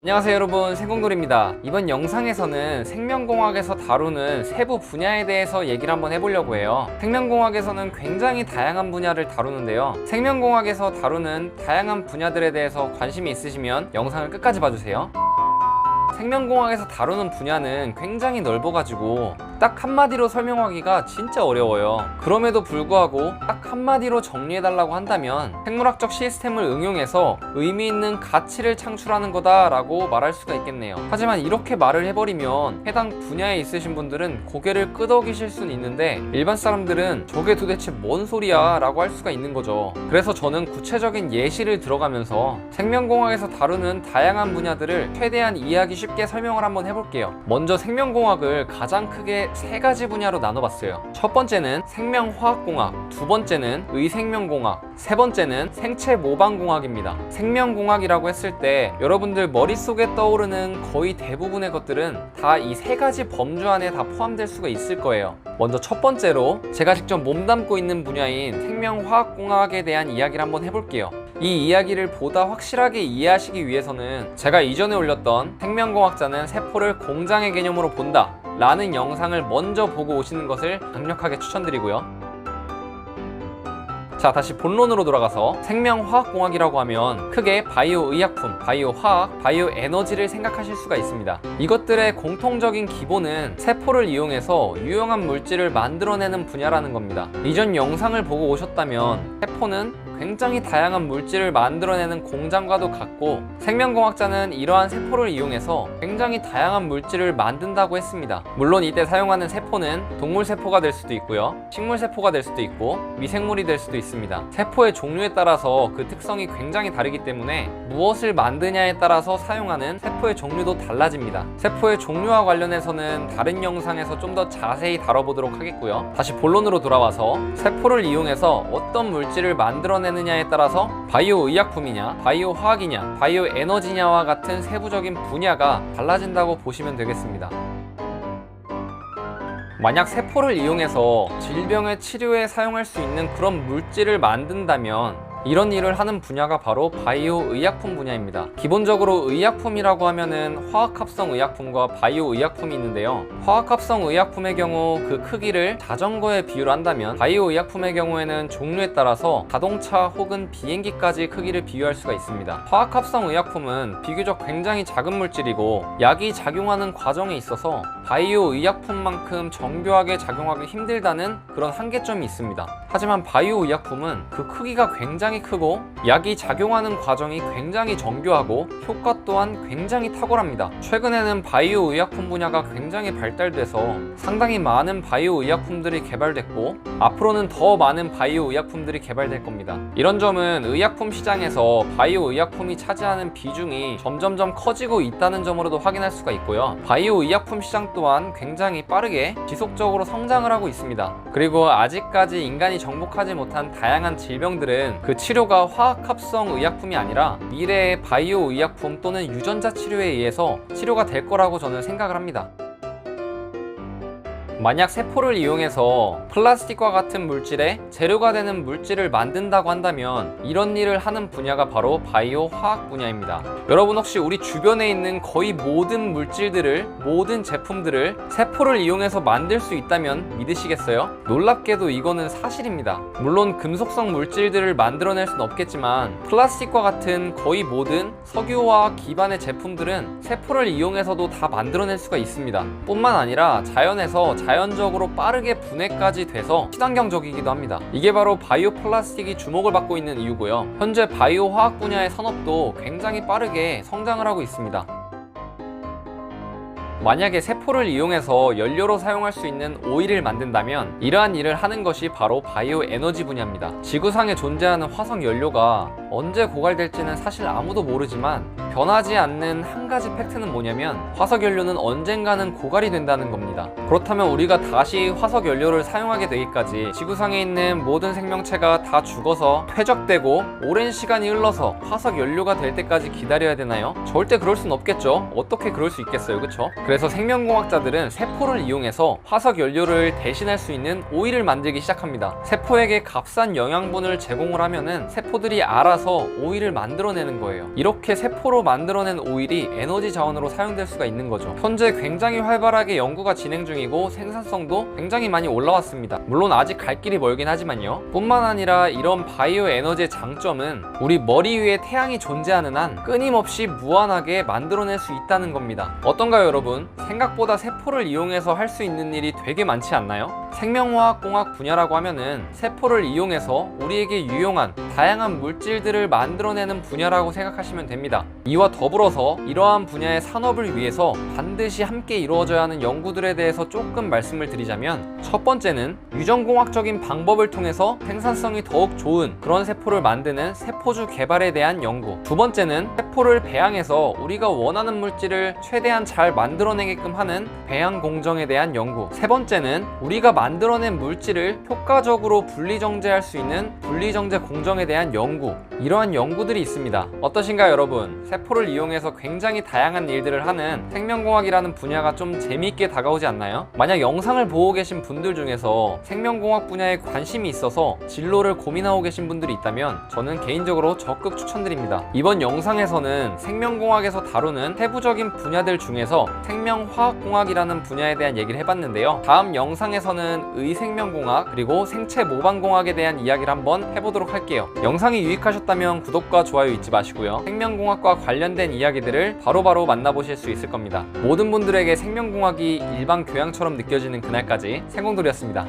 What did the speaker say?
안녕하세요 여러분, 생공놀입니다. 이번 영상에서는 생명공학에서 다루는 세부 분야에 대해서 얘기를 한번 해보려고 해요. 생명공학에서는 굉장히 다양한 분야를 다루는데요, 생명공학에서 다루는 다양한 분야들에 대해서 관심이 있으시면 영상을 끝까지 봐주세요. 생명공학에서 다루는 분야는 굉장히 넓어가지고 딱 한마디로 설명하기가 진짜 어려워요. 그럼에도 불구하고 딱 한마디로 정리해달라고 한다면 생물학적 시스템을 응용해서 의미 있는 가치를 창출하는 거다 라고 말할 수가 있겠네요. 하지만 이렇게 말을 해버리면 해당 분야에 있으신 분들은 고개를 끄덕이실 수는 있는데, 일반 사람들은 저게 도대체 뭔 소리야 라고 할 수가 있는 거죠. 그래서 저는 구체적인 예시를 들어가면서 생명공학에서 다루는 다양한 분야들을 최대한 이해하기 쉽게 설명을 한번 해볼게요. 먼저 생명공학을 가장 크게 세 가지 분야로 나눠봤어요. 첫 번째는 생명화학공학, 두 번째는 의생명공학, 세 번째는 생체모방공학입니다. 생명공학이라고 했을 때 여러분들 머릿속에 떠오르는 거의 대부분의 것들은 다 이 세 가지 범주 안에 다 포함될 수가 있을 거예요. 먼저 첫 번째로 제가 직접 몸담고 있는 분야인 생명화학공학에 대한 이야기를 한번 해볼게요. 이 이야기를 보다 확실하게 이해하시기 위해서는 제가 이전에 올렸던 생명공학자는 세포를 공장의 개념으로 본다 라는 영상을 먼저 보고 오시는 것을 강력하게 추천드리고요. 자, 다시 본론으로 돌아가서 생명화학공학이라고 하면 크게 바이오의약품, 바이오화학, 바이오에너지를 생각하실 수가 있습니다. 이것들의 공통적인 기본은 세포를 이용해서 유용한 물질을 만들어내는 분야라는 겁니다. 이전 영상을 보고 오셨다면 세포는 굉장히 다양한 물질을 만들어내는 공장과도 같고, 생명공학자는 이러한 세포를 이용해서 굉장히 다양한 물질을 만든다고 했습니다. 물론 이때 사용하는 세포는 동물세포가 될 수도 있고요, 식물세포가 될 수도 있고 미생물이 될 수도 있습니다. 세포의 종류에 따라서 그 특성이 굉장히 다르기 때문에 무엇을 만드냐에 따라서 사용하는 세포의 종류도 달라집니다. 세포의 종류와 관련해서는 다른 영상에서 좀 더 자세히 다뤄보도록 하겠고요. 다시 본론으로 돌아와서 세포를 이용해서 어떤 물질을 만들어내느냐에 따라서 바이오의약품이냐, 바이오화학이냐, 바이오에너지냐와 같은 세부적인 분야가 달라진다고 보시면 되겠습니다. 만약 세포를 이용해서 질병의 치료에 사용할 수 있는 그런 물질을 만든다면 이런 일을 하는 분야가 바로 바이오의약품 분야입니다. 기본적으로 의약품이라고 하면은 화학합성 의약품과 바이오의약품이 있는데요, 화학합성 의약품의 경우 그 크기를 자전거에 비유를 한다면, 바이오의약품의 경우에는 종류에 따라서 자동차 혹은 비행기까지 크기를 비유할 수가 있습니다. 화학합성 의약품은 비교적 굉장히 작은 물질이고 약이 작용하는 과정에 있어서 바이오의약품만큼 정교하게 작용하기 힘들다는 그런 한계점이 있습니다. 하지만 바이오의약품은 그 크기가 굉장히 크고 약이 작용하는 과정이 굉장히 정교하고 효과 또한 굉장히 탁월합니다. 최근에는 바이오의약품 분야가 굉장히 발달돼서 상당히 많은 바이오의약품들이 개발됐고 앞으로는 더 많은 바이오의약품들이 개발될 겁니다. 이런 점은 의약품 시장에서 바이오의약품이 차지하는 비중이 점점점 커지고 있다는 점으로도 확인할 수가 있고요. 바이오의약품 시장 또한 굉장히 빠르게 지속적으로 성장을 하고 있습니다. 그리고 아직까지 인간이 정복하지 못한 다양한 질병들은 그 치료가 화학합성 의약품이 아니라 미래의 바이오 의약품 또는 유전자 치료에 의해서 치료가 될 거라고 저는 생각을 합니다. 만약 세포를 이용해서 플라스틱과 같은 물질의 재료가 되는 물질을 만든다고 한다면 이런 일을 하는 분야가 바로 바이오 화학 분야입니다. 여러분 혹시 우리 주변에 있는 거의 모든 물질들을, 모든 제품들을 세포를 이용해서 만들 수 있다면 믿으시겠어요? 놀랍게도 이거는 사실입니다. 물론 금속성 물질들을 만들어낼 수는 없겠지만 플라스틱과 같은 거의 모든 석유화학 기반의 제품들은 세포를 이용해서도 다 만들어낼 수가 있습니다. 뿐만 아니라 자연에서 자연적으로 빠르게 분해까지 돼서 친환경적이기도 합니다. 이게 바로 바이오 플라스틱이 주목을 받고 있는 이유고요. 현재 바이오 화학 분야의 산업도 굉장히 빠르게 성장을 하고 있습니다. 만약에 세포를 이용해서 연료로 사용할 수 있는 오일을 만든다면 이러한 일을 하는 것이 바로 바이오 에너지 분야입니다. 지구상에 존재하는 화석 연료가 언제 고갈될지는 사실 아무도 모르지만 변하지 않는 한 가지 팩트는 뭐냐면 화석 연료는 언젠가는 고갈이 된다는 겁니다. 그렇다면 우리가 다시 화석 연료를 사용하게 되기까지 지구상에 있는 모든 생명체가 다 죽어서 퇴적되고 오랜 시간이 흘러서 화석 연료가 될 때까지 기다려야 되나요? 절대 그럴 순 없겠죠. 어떻게 그럴 수 있겠어요, 그쵸? 그래서 생명공학자들은 세포를 이용해서 화석 연료를 대신할 수 있는 오일을 만들기 시작합니다. 세포에게 값싼 영양분을 제공을 하면은 세포들이 알아서 뽑아서 오일을 만들어내는 거예요. 이렇게 세포로 만들어낸 오일이 에너지 자원으로 사용될 수가 있는 거죠. 현재 굉장히 활발하게 연구가 진행 중이고 생산성도 굉장히 많이 올라왔습니다. 물론 아직 갈 길이 멀긴 하지만요. 뿐만 아니라 이런 바이오 에너지의 장점은 우리 머리 위에 태양이 존재하는 한 끊임없이 무한하게 만들어낼 수 있다는 겁니다. 어떤가요, 여러분? 생각보다 세포를 이용해서 할 수 있는 일이 되게 많지 않나요? 생명화학공학 분야라고 하면은 세포를 이용해서 우리에게 유용한 다양한 물질들을 만들어내는 분야라고 생각하시면 됩니다. 이와 더불어서 이러한 분야의 산업을 위해서 반드시 함께 이루어져야 하는 연구들에 대해서 조금 말씀을 드리자면, 첫 번째는 유전공학적인 방법을 통해서 생산성이 더욱 좋은 그런 세포를 만드는 세포주 개발에 대한 연구. 두 번째는 세포를 배양해서 우리가 원하는 물질을 최대한 잘 만들어내게끔 하는 배양 공정에 대한 연구. 세 번째는 우리가 만들어낸 물질을 효과적으로 분리정제할 수 있는 분리정제 공정에 대한 연구. 이러한 연구들이 있습니다. 어떠신가요, 여러분? 세포를 이용해서 굉장히 다양한 일들을 하는 생명공학이라는 분야가 좀 재미있게 다가오지 않나요? 만약 영상을 보고 계신 분들 중에서 생명공학 분야에 관심이 있어서 진로를 고민하고 계신 분들이 있다면 저는 개인적으로 적극 추천드립니다. 이번 영상에서는 생명공학에서 다루는 세부적인 분야들 중에서 생명화학공학이라는 분야에 대한 얘기를 해봤는데요. 다음 영상에서는 의생명공학 그리고 생체모방공학에 대한 이야기를 한번 해보도록 할게요. 영상이 유익하셨다면 구독과 좋아요 잊지 마시고요. 생명공학과 관련된 이야기들을 바로바로 만나보실 수 있을 겁니다. 모든 분들에게 생명공학이 일반 교양처럼 느껴지는 그날까지 생공돌이었습니다.